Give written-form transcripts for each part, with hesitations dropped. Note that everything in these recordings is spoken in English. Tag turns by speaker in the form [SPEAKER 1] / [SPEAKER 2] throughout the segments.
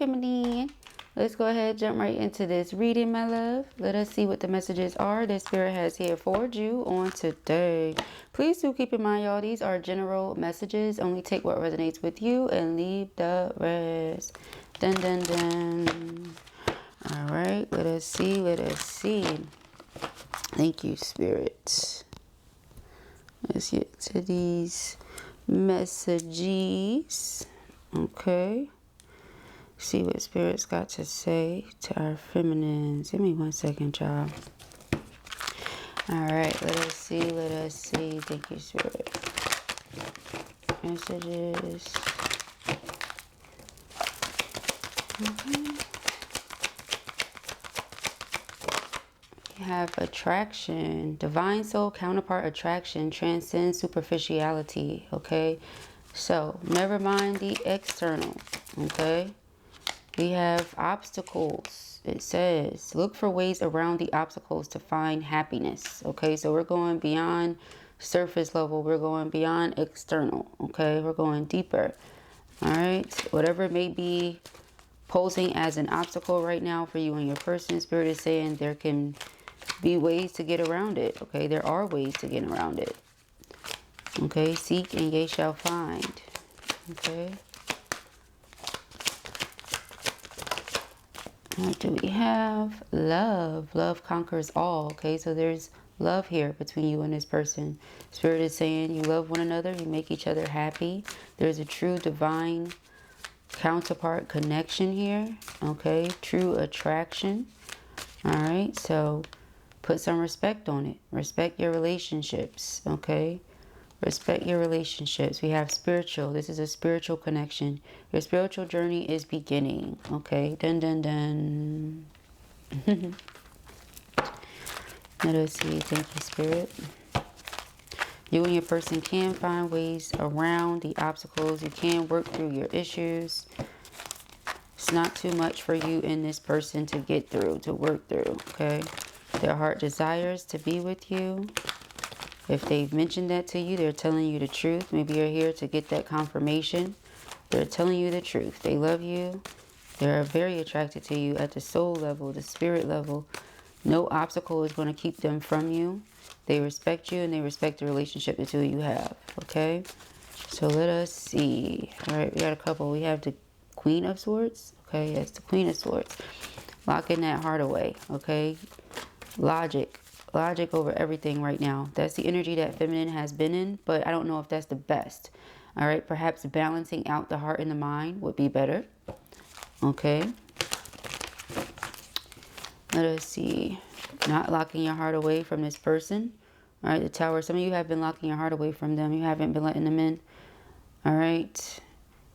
[SPEAKER 1] feminine. Let's go ahead, jump right into this reading, my love. Let us see what the messages are that Spirit has here for you on today. Please do keep in mind, y'all, these are general messages. Only take what resonates with you and leave the rest. Dun, dun, dun. All right, let us see, let us see. Thank you, Spirit. Let's get to these messages. Okay. See what Spirit's got to say to our feminines. Give me 1 second, y'all. All right, let us see, let us see. Thank you, Spirit. Messages. We have attraction. Divine soul counterpart attraction transcends superficiality. Okay, so never mind the external. Okay. We have obstacles. It says, look for ways around the obstacles to find happiness. Okay, so we're going beyond surface level. We're going beyond external. Okay, we're going deeper. All right, whatever may be posing as an obstacle right now for you and your person, Spirit is saying there can be ways to get around it. Okay, there are ways to get around it. Okay, seek and ye shall find. Okay. What do we have? Love. Love conquers all. Okay, so there's love here between you and this person. Spirit is saying you love one another. You make each other happy. There's a true divine counterpart connection here. Okay, true attraction. All right, so put some respect on it. Respect your relationships. Okay. Respect your relationships. We have spiritual. This is a spiritual connection. Your spiritual journey is beginning. Okay. Dun, dun, dun. Let us see. Thank you, Spirit. You and your person can find ways around the obstacles. You can work through your issues. It's not too much for you and this person to get through, to work through. Okay. Their heart desires to be with you. If they've mentioned that to you, they're telling you the truth. Maybe you're here to get that confirmation. They're telling you the truth. They love you. They're very attracted to you at the soul level, the spirit level. No obstacle is going to keep them from you. They respect you and they respect the relationship the two of you have. Okay? So let us see. All right, we got a couple. We have the Queen of Swords. Okay, yes, the Queen of Swords. Locking that heart away. Okay? Logic over everything right now. That's the energy that feminine has been in, but I don't know if that's the best. All right, perhaps balancing out the heart and the mind would be better. Okay. Let us see. Not locking your heart away from this person. All right, the Tower. Some of you have been locking your heart away from them. You haven't been letting them in. All right.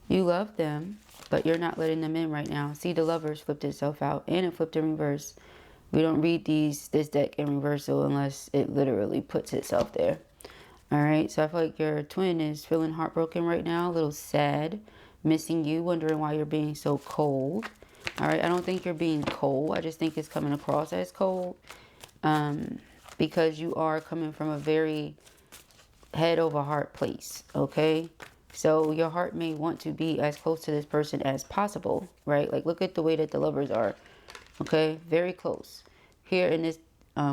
[SPEAKER 1] You love them, but you're not letting them in right now. See, the Lovers flipped itself out and it flipped in reverse. We don't read this deck in reversal unless it literally puts itself there. All right, so I feel like your twin is feeling heartbroken right now, a little sad, missing you, wondering why you're being so cold. All right, I don't think you're being cold. I just think it's coming across as cold because you are coming from a very head over heart place. Okay, so your heart may want to be as close to this person as possible, right? Like, look at the way that the Lovers are. Okay, very close. Here in this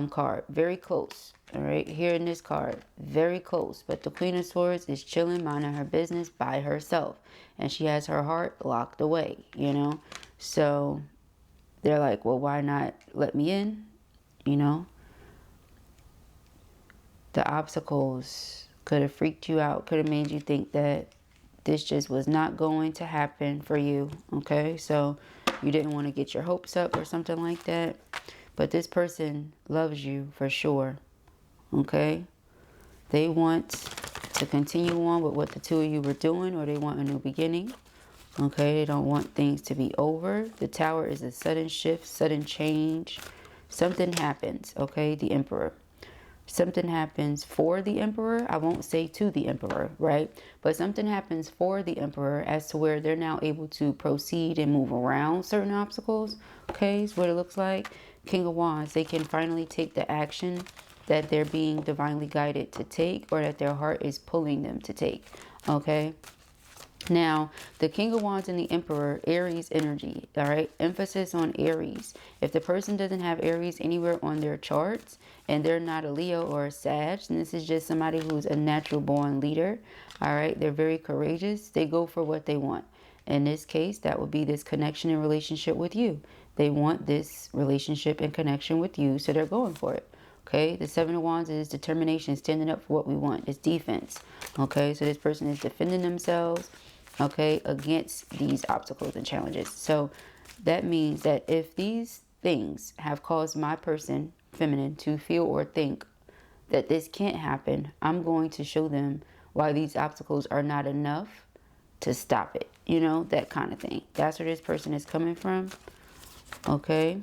[SPEAKER 1] card, very close. All right, here in this card, very close. But the Queen of Swords is chilling, minding her business by herself. And she has her heart locked away, you know. So they're like, well, why not let me in? You know. The obstacles could have freaked you out, could have made you think that this just was not going to happen for you. Okay, so you didn't want to get your hopes up or something like that. But this person loves you for sure. Okay. They want to continue on with what the two of you were doing, or they want a new beginning. Okay. They don't want things to be over. The Tower is a sudden shift, sudden change. Something happens. Okay. The Emperor. Something happens for the Emperor. I won't say to the Emperor, right? But something happens for the Emperor as to where they're now able to proceed and move around certain obstacles. Okay, is what it looks like. King of Wands, they can finally take the action that they're being divinely guided to take, or that their heart is pulling them to take. Okay, Now, the King of Wands and the Emperor, Aries energy, all right? Emphasis on Aries. If the person doesn't have Aries anywhere on their charts and they're not a Leo or a Sag, and this is just somebody who's a natural born leader, all right? They're very courageous. They go for what they want. In this case, that would be this connection and relationship with you. They want this relationship and connection with you, so they're going for it. Okay, the Seven of Wands is determination, standing up for what we want. It's defense. Okay, so this person is defending themselves, okay, against these obstacles and challenges. So that means that if these things have caused my person, feminine, to feel or think that this can't happen, I'm going to show them why these obstacles are not enough to stop it. You know, that kind of thing. That's where this person is coming from. Okay.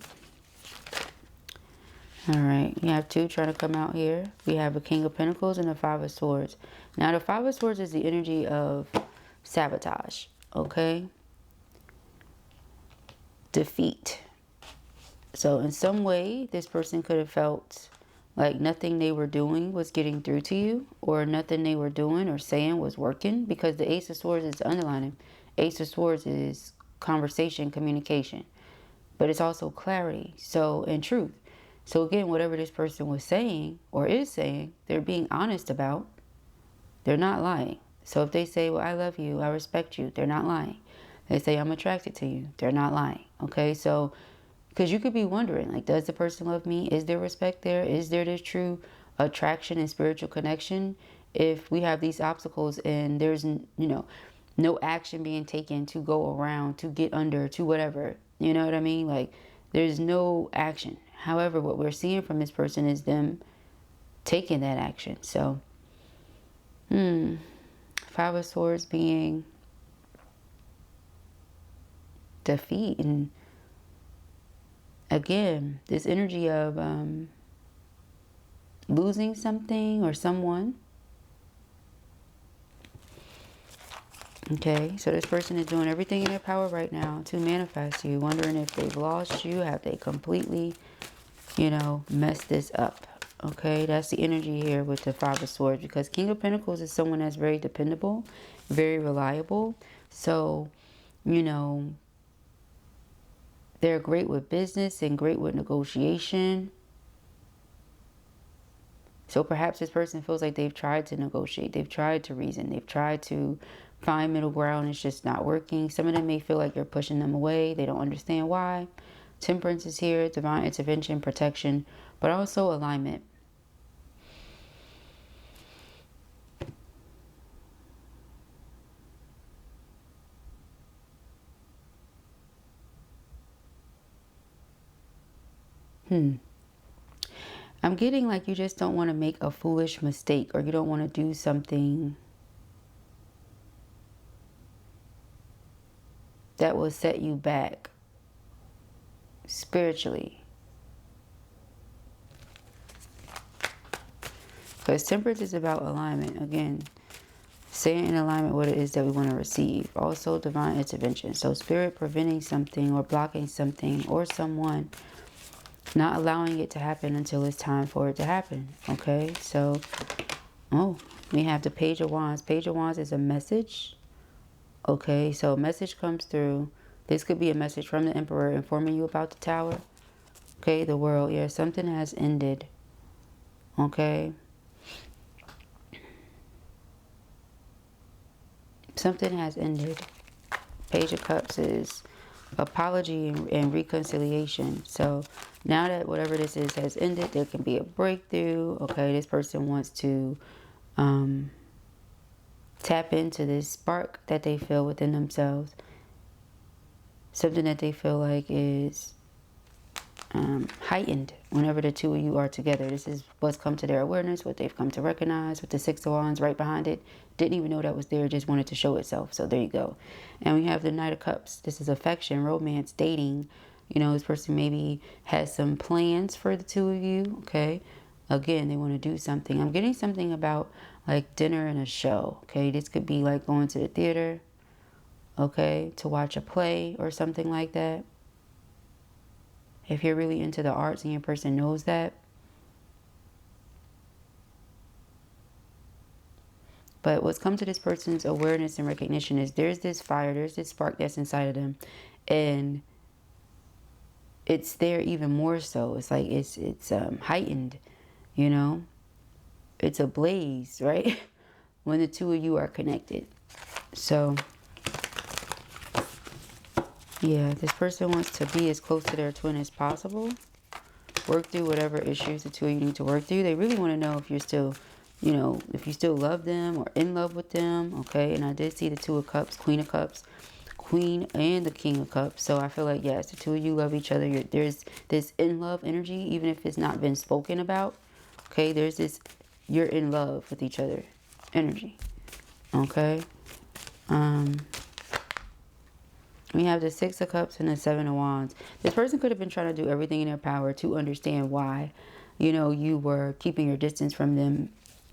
[SPEAKER 1] All right, we have two trying to come out here. We have a King of Pentacles and a Five of Swords. Now, the Five of Swords is the energy of sabotage, okay? Defeat. So, in some way, this person could have felt like nothing they were doing was getting through to you, or nothing they were doing or saying was working, because the Ace of Swords is underlining. Ace of Swords is conversation, communication, but it's also clarity, so, and truth. So again, whatever this person was saying or is saying, they're being honest about. They're not lying. So if they say, well, I love you, I respect you, they're not lying. They say, I'm attracted to you, they're not lying. Okay, so, because you could be wondering, like, does the person love me? Is there respect there? Is there this true attraction and spiritual connection? If we have these obstacles and there's, you know, no action being taken to go around, to get under, to whatever, you know what I mean? Like, there's no action. However, what we're seeing from this person is them taking that action. So, Five of Swords being defeat. And again, this energy of losing something or someone. Okay, so this person is doing everything in their power right now to manifest you. Wondering if they've lost you. Have they completely, you know, messed this up? Okay, that's the energy here with the Five of Swords, because King of Pentacles is someone that's very dependable, very reliable. So, you know, they're great with business and great with negotiation. So perhaps this person feels like they've tried to negotiate, they've tried to reason, they've tried to find middle ground. It's just not working. Some of them may feel like you're pushing them away. They don't understand why. Temperance is here, divine intervention, protection, but also alignment. I'm getting like you just don't want to make a foolish mistake, or you don't want to do something that will set you back spiritually. Because temperance is about alignment. Again, staying in alignment with what it is that we want to receive. Also divine intervention. So spirit preventing something or blocking something or someone, not allowing it to happen until it's time for it to happen. Okay, so, oh, we have the Page of Wands. Page of Wands is a message. Okay, so a message comes through. This could be a message from the Emperor informing you about the Tower. Okay, the World. Yeah, something has ended. Okay. Something has ended. Page of Cups is apology and reconciliation. So now that whatever this is has ended, there can be a breakthrough. Okay, this person wants to tap into this spark that they feel within themselves. Something that they feel like is heightened whenever the two of you are together. This is what's come to their awareness, what they've come to recognize, with the Six of Wands right behind it. Didn't even know that was there, just wanted to show itself. So there you go. And we have the Knight of Cups. This is affection, romance, dating. You know, this person maybe has some plans for the two of you. Okay, again, they want to do something. I'm getting something about like dinner and a show. Okay, this could be like going to the theater, okay, to watch a play or something like that. If you're really into the arts and your person knows that. But what's come to this person's awareness and recognition is there's this fire, there's this spark that's inside of them. And it's there even more so. It's like it's heightened, you know. It's a blaze, right? When the two of you are connected. So, yeah, this person wants to be as close to their twin as possible. Work through whatever issues the two of you need to work through. They really want to know if you're still, you know, if you still love them or in love with them, okay? And I did see the Two of Cups, Queen of Cups, Queen and the King of Cups. So I feel like, yes, the two of you love each other. There's this in love energy, even if it's not been spoken about, okay? There's this, you're in love with each other energy, okay? We have the Six of Cups and the Seven of Wands. This person could have been trying to do everything in their power to understand why, you know, you were keeping your distance from them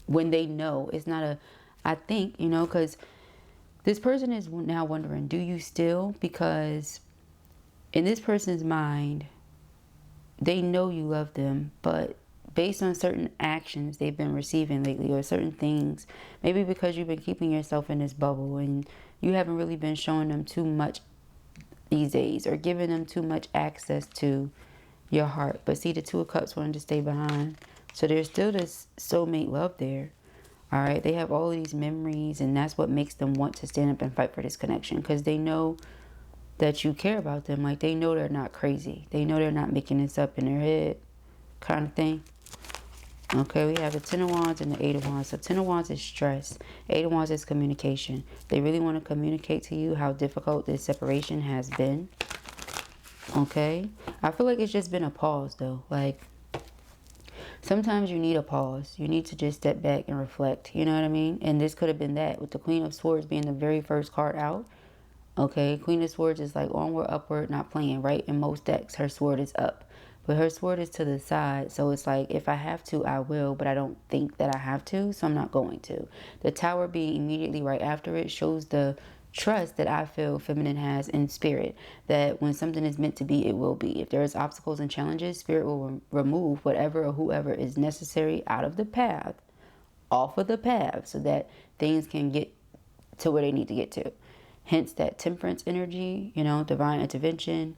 [SPEAKER 1] when they know it's not a, I think, you know, because this person is now wondering, do you still? Because in this person's mind, they know you love them, but based on certain actions they've been receiving lately or certain things, maybe because you've been keeping yourself in this bubble and you haven't really been showing them too much these days or giving them too much access to your heart. But see, the Two of Cups wanted to stay behind. So there's still this soulmate love there. All right. They have all these memories, and that's what makes them want to stand up and fight for this connection, because they know that you care about them. Like, they know they're not crazy. They know they're not making this up in their head kind of thing. Okay, we have the Ten of Wands and the Eight of Wands. So Ten of Wands is stress. Eight of Wands is communication. They really want to communicate to you how difficult this separation has been. Okay. I feel like it's just been a pause, though. Like, sometimes you need a pause. You need to just step back and reflect. You know what I mean? And this could have been that, with the Queen of Swords being the very first card out. Okay, Queen of Swords is like onward, upward, not playing, right? In most decks, her sword is up. But her sword is to the side. So it's like, if I have to, I will. But I don't think that I have to, so I'm not going to. The Tower being immediately right after it shows the trust that I feel feminine has in spirit. That when something is meant to be, it will be. If there's obstacles and challenges, spirit will remove whatever or whoever is necessary out of the path, off of the path, so that things can get to where they need to get to. Hence that temperance energy, you know, divine intervention,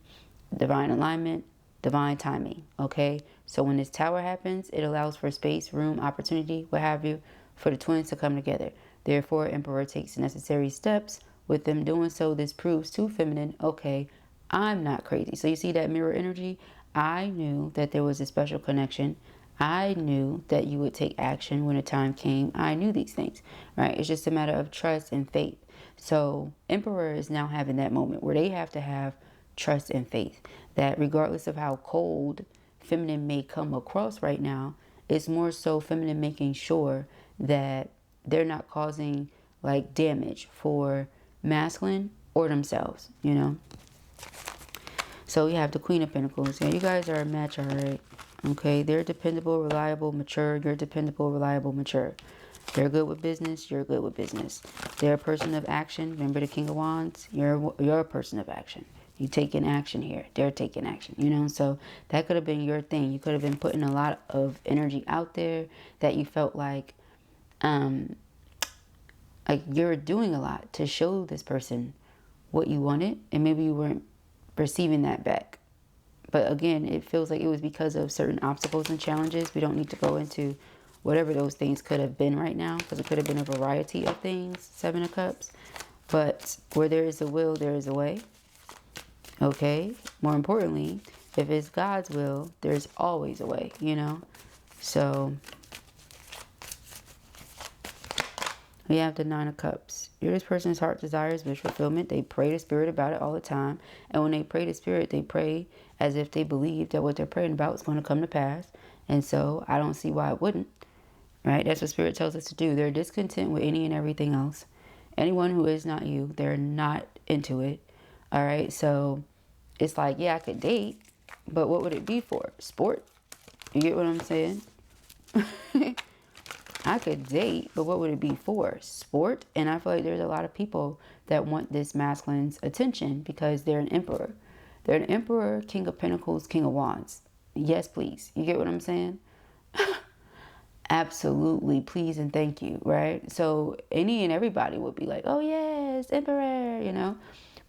[SPEAKER 1] divine alignment, divine timing. Okay, so when this tower happens, it allows for space, room, opportunity, what have you, for the twins to come together. Therefore, Emperor takes necessary steps. With them doing so, this proves to feminine, okay, I'm not crazy. So you see that mirror energy? I knew that there was a special connection. I knew that you would take action when the time came. I knew these things, right? It's just a matter of trust and faith. So Emperor is now having that moment where they have to have trust and faith that regardless of how cold feminine may come across right now, it's more so feminine making sure that they're not causing like damage for masculine or themselves, you know. So we have the Queen of Pentacles. Yeah, you guys are a match, all right. Okay, they're dependable, reliable, mature. You're dependable, reliable, mature. They're good with business. You're good with business. They're a person of action. Remember the King of Wands? You're a person of action. You taking action here. They're taking action, you know. So that could have been your thing. You could have been putting a lot of energy out there that you felt like you're doing a lot to show this person what you wanted, and maybe you weren't receiving that back. But again, it feels like it was because of certain obstacles and challenges. We don't need to go into whatever those things could have been right now, because it could have been a variety of things. Seven of Cups. But where there is a will, there is a way. Okay, more importantly, if it's God's will, there's always a way, you know. So we have the Nine of Cups. You're this person's heart desires wish fulfillment. They pray to Spirit about it all the time. And when they pray to Spirit, they pray as if they believe that what they're praying about is going to come to pass. And so I don't see why it wouldn't, right? That's what Spirit tells us to do. They're discontent with any and everything else. Anyone who is not you, they're not into it. All right, so it's like, yeah, I could date, but what would it be for? Sport? You get what I'm saying? I could date, but what would it be for? Sport? And I feel like there's a lot of people that want this masculine's attention because they're an emperor. They're an emperor, King of Pentacles, King of Wands. Yes, please. You get what I'm saying? absolutely please and thank you, right? So any and everybody would be like, oh yes, emperor, you know.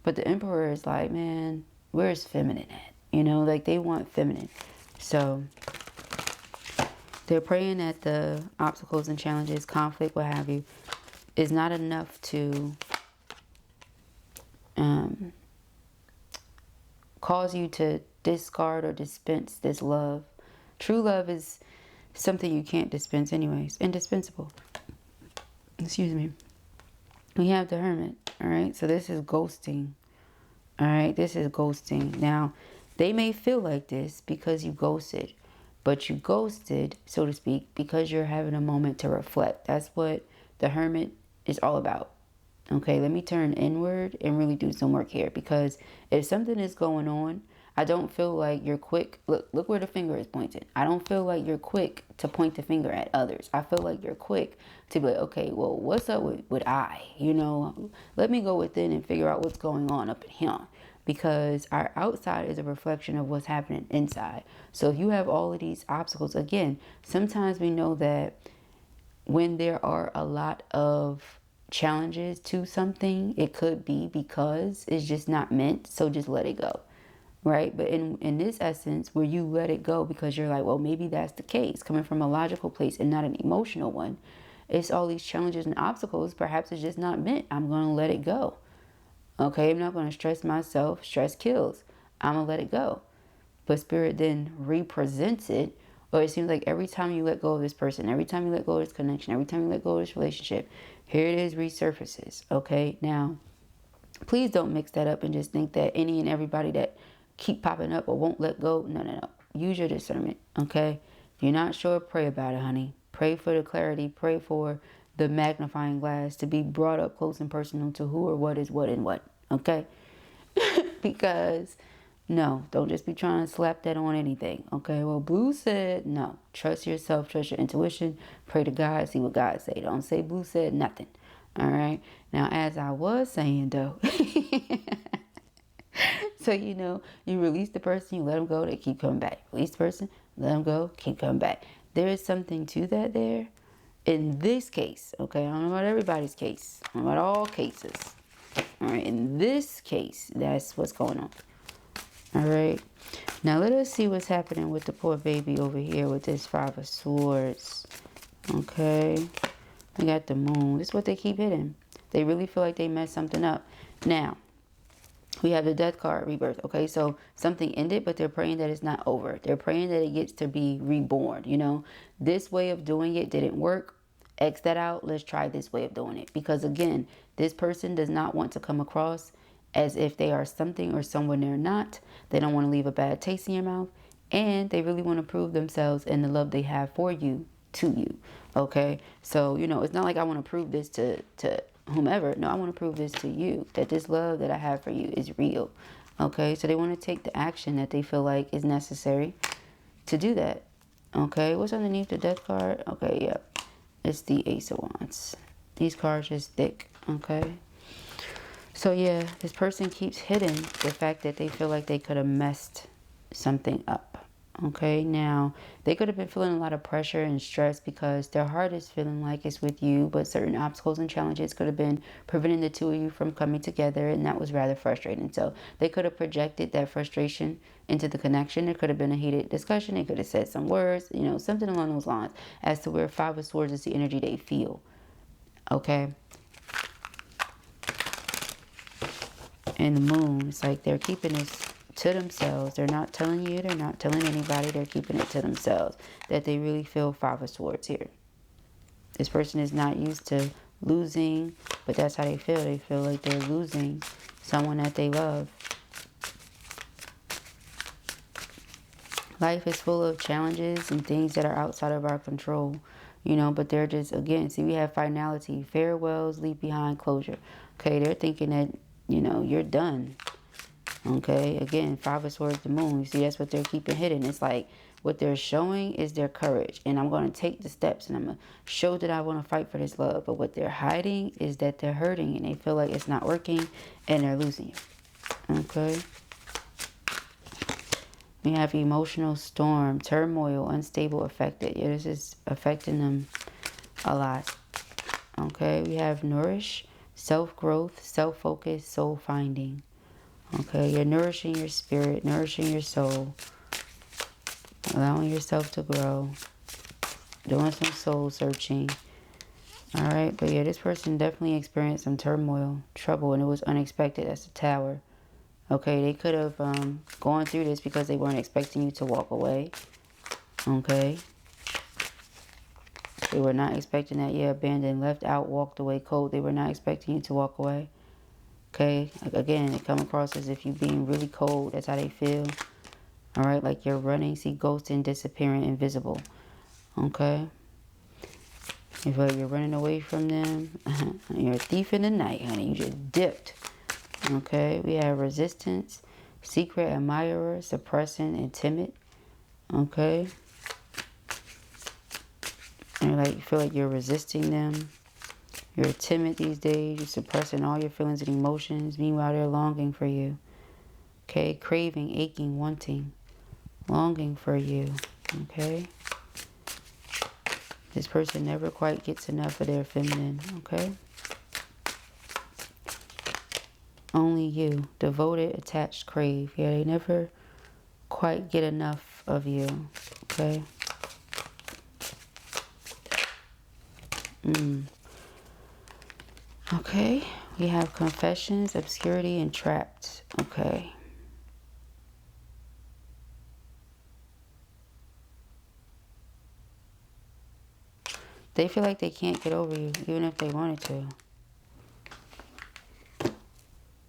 [SPEAKER 1] But the emperor is like, man, where's feminine at? You know, like they want feminine. So they're praying that the obstacles and challenges, conflict, what have you, is not enough to cause you to discard or dispense this love. True love is something you can't dispense anyways. Indispensable. Excuse me. We have the Hermit. All right. So this is ghosting. All right. This is ghosting. Now, they may feel like this because you ghosted. But you ghosted, so to speak, because you're having a moment to reflect. That's what the Hermit is all about. Okay, let me turn inward and really do some work here. Because if something is going on, I don't feel like you're quick. Look where the finger is pointed. I don't feel like you're quick to point the finger at others. I feel like you're quick to be like, okay, well, what's up with I? You know, let me go within and figure out what's going on up in here. Because our outside is a reflection of what's happening inside. So if you have all of these obstacles, again, sometimes we know that when there are a lot of challenges to something, it could be because it's just not meant. So just let it go. Right? But in this essence, where you let it go because you're like, well, maybe that's the case, coming from a logical place and not an emotional one. It's all these challenges and obstacles. Perhaps it's just not meant. I'm going to let it go. Okay, I'm not going to stress myself. Stress kills. I'm going to let it go. But Spirit then represents it. Or it seems like every time you let go of this person, every time you let go of this connection, every time you let go of this relationship, here it is, resurfaces. Okay, now, please don't mix that up and just think that any and everybody that keep popping up or won't let go. No, no, no. Use your discernment. Okay, if you're not sure, pray about it, honey. Pray for the clarity. Pray for the magnifying glass to be brought up close and personal to who or what is what and what. Okay? Because no, don't just be trying to slap that on anything. Okay? Well, Blue said no. Trust yourself, trust your intuition. Pray to God, see what God say. Don't say Blue said nothing. All right? Now, as I was saying though, so you know, you release the person, you let them go, they keep coming back. Release the person, let them go, keep coming back. There is something to that there. In this case, okay, I don't know about everybody's case. I don't know about all cases. All right, in this case, that's what's going on. All right. Now, let us see what's happening with the poor baby over here with this Five of Swords. Okay. We got the Moon. This is what they keep hitting. They really feel like they messed something up. Now, we have the Death card, rebirth. Okay, so something ended, but they're praying that it's not over. They're praying that it gets to be reborn. You know, this way of doing it didn't work. X that out. Let's try this way of doing it. Because again, this person does not want to come across as if they are something or someone they're not. They don't want to leave a bad taste in your mouth. And they really want to prove themselves and the love they have for you to you. Okay, so you know, it's not like I want to prove this to whomever. No, I want to prove this to you, that this love that I have for you is real. Okay, so they want to take the action that they feel like is necessary to do that. Okay, what's underneath the Death card? Okay, yep, it's the Ace of Wands. These cards just thick. Okay, so yeah, this person keeps hitting the fact that they feel like they could have messed something up. Okay, now they could have been feeling a lot of pressure and stress because their heart is feeling like it's with you, but certain obstacles and challenges could have been preventing the two of you from coming together, and that was rather frustrating. So they could have projected that frustration into the connection. There could have been a heated discussion. They could have said some words, you know, something along those lines, as to where Five of Swords is the energy they feel. Okay. And the Moon, it's like they're keeping this to themselves. They're not telling you, they're not telling anybody, they're keeping it to themselves, that they really feel Five of Swords here. This person is not used to losing, but that's how they feel. They feel like they're losing someone that they love. Life is full of challenges and things that are outside of our control, you know, but they're just, again, see, we have finality, farewells, leave behind, closure. Okay, they're thinking that, you know, you're done. Okay, again, Five of Swords, the Moon. You see, that's what they're keeping hidden. It's like what they're showing is their courage. And I'm going to take the steps and I'm going to show that I want to fight for this love. But what they're hiding is that they're hurting and they feel like it's not working and they're losing you. Okay. We have emotional storm, turmoil, unstable, affected. Yeah, this is affecting them a lot. Okay, we have nourish, self-growth, self-focus, soul finding. Okay, you're nourishing your spirit, nourishing your soul, allowing yourself to grow, doing some soul searching. All right, but yeah, this person definitely experienced some turmoil, trouble, and it was unexpected. That's the Tower. Okay, they could have gone through this because they weren't expecting you to walk away. Okay. They were not expecting that. Yeah, abandoned, left out, walked away cold. They were not expecting you to walk away. Okay, again, it come across as if you being really cold. That's how they feel. All right, like you're running, see ghosting, disappearing, invisible. Okay, you feel like you're running away from them. You're a thief in the night, honey. You just dipped. Okay, we have resistance, secret admirer, suppressing, and timid. Okay, and like you feel like you're resisting them. You're timid these days. You're suppressing all your feelings and emotions. Meanwhile, they're longing for you. Okay, craving, aching, wanting, longing for you. Okay, this person never quite gets enough of their feminine. Okay, only you, devoted, attached, crave. Yeah, they never quite get enough of you. Okay. Okay, we have confessions, obscurity, and trapped. Okay. They feel like they can't get over you, even if they wanted to.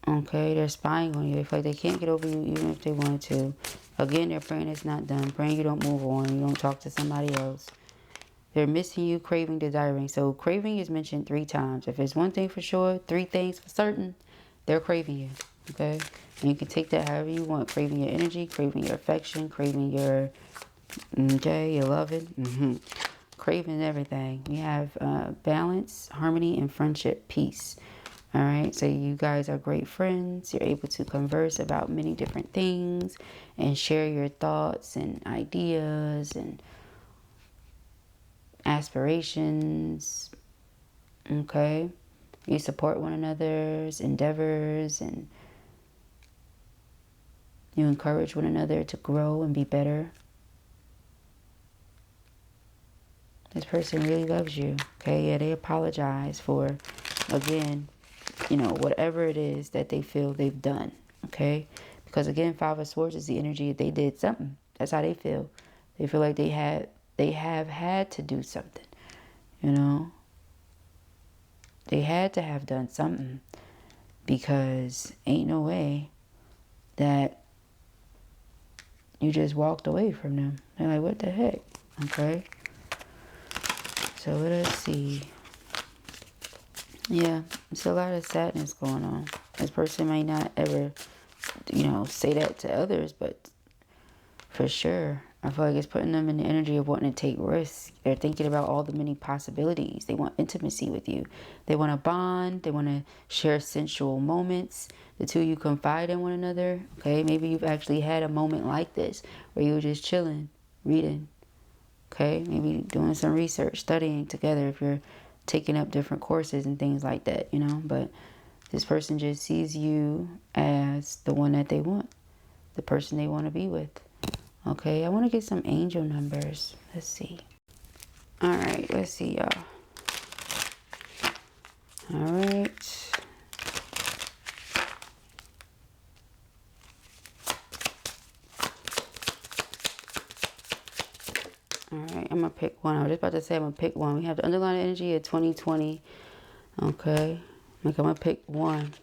[SPEAKER 1] Okay, they're spying on you. They feel like they can't get over you, even if they wanted to. Again, they're praying it's not done. Praying you don't move on. You don't talk to somebody else. They're missing you, craving, desiring. So craving is mentioned 3 times. If it's one thing for sure, 3 things for certain, they're craving you. Okay? And you can take that however you want. Craving your energy, craving your affection, craving your, okay, your loving. Craving everything. We have balance, harmony, and friendship, peace. All right? So you guys are great friends. You're able to converse about many different things and share your thoughts and ideas and aspirations. Okay, you support one another's endeavors and you encourage one another to grow and be better. This person really loves you. Okay, yeah, they apologize for, again, you know, whatever it is that they feel they've done. Okay, because again, 5 of Swords is the energy they did something. That's how they feel. They feel like they have had to do something, you know. They had to have done something because ain't no way that you just walked away from them. They're like, what the heck? Okay. So let us see. Yeah, it's a lot of sadness going on. This person might not ever, you know, say that to others, but for sure, I feel like it's putting them in the energy of wanting to take risks. They're thinking about all the many possibilities. They want intimacy with you. They want to bond. They want to share sensual moments. The two of you confide in one another. Okay, maybe you've actually had a moment like this where you were just chilling, reading. Okay, maybe doing some research, studying together if you're taking up different courses and things like that, you know. But this person just sees you as the one that they want, the person they want to be with. Okay, I want to get some angel numbers. Let's see. All right, let's see, y'all. All right. All right, I'm going to pick one. I was just about to say I'm going to pick one. We have the underlying energy of 2020. Okay, I'm going to pick one.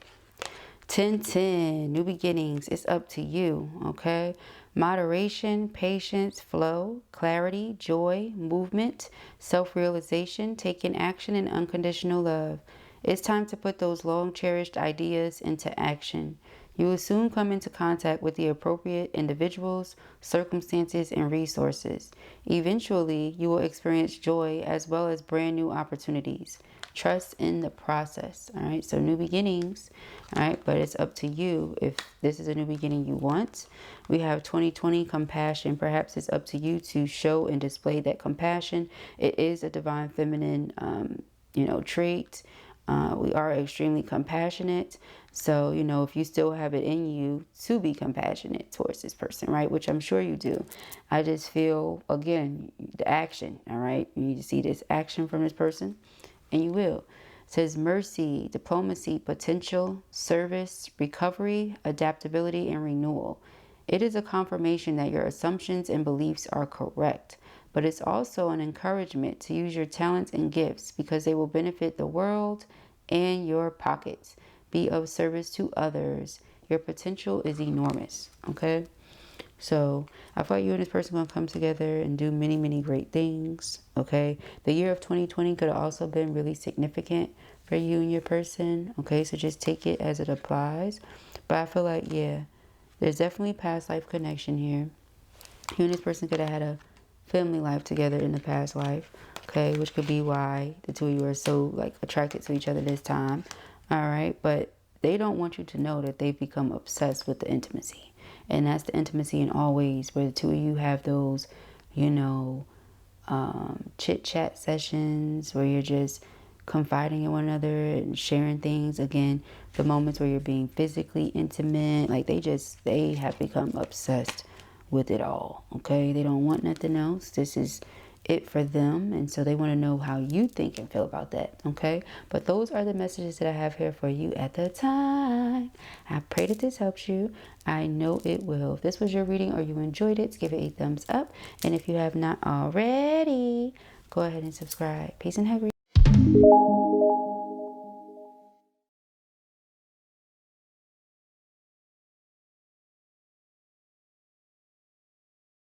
[SPEAKER 1] 1010, new beginnings. It's up to you, okay? Moderation, patience, flow, clarity, joy, movement, self-realization, taking action, and unconditional love. It's time to put those long-cherished ideas into action. You will soon come into contact with the appropriate individuals, circumstances, and resources. Eventually, you will experience joy as well as brand new opportunities. Trust in the process. All right, so new beginnings. All right, but it's up to you if this is a new beginning you want. We have 2020 compassion. Perhaps it's up to you to show and display that compassion. It is a divine feminine, trait. We are extremely compassionate. So, if you still have it in you to be compassionate towards this person, right? Which I'm sure you do. I just feel, again, the action, all right? You need to see this action from this person, and you will. It says mercy, diplomacy, potential, service, recovery, adaptability, and renewal. It is a confirmation that your assumptions and beliefs are correct, but it's also an encouragement to use your talents and gifts because they will benefit the world and your pockets. Be of service to others. Your potential is enormous, okay? So I feel like you and this person are going to come together and do many, many great things, okay? The year of 2020 could have also been really significant for you and your person, okay? So just take it as it applies. But I feel like, yeah, there's definitely past life connection here. You and this person could have had a family life together in the past life, okay? Which could be why the two of you are so, attracted to each other this time, all right? But they don't want you to know that they've become obsessed with the intimacy. And that's the intimacy in all ways, where the two of you have those, chit-chat sessions where you're just confiding in one another and sharing things. Again, the moments where you're being physically intimate, they have become obsessed with it all, okay? They don't want nothing else. This is it for them, and so they want to know how you think and feel about that, okay? But those are the messages that I have here for you at the time. I pray that this helps you. I know it will. If this was your reading or you enjoyed it, give it a thumbs up, and if you have not already, go ahead and subscribe. Peace and happiness.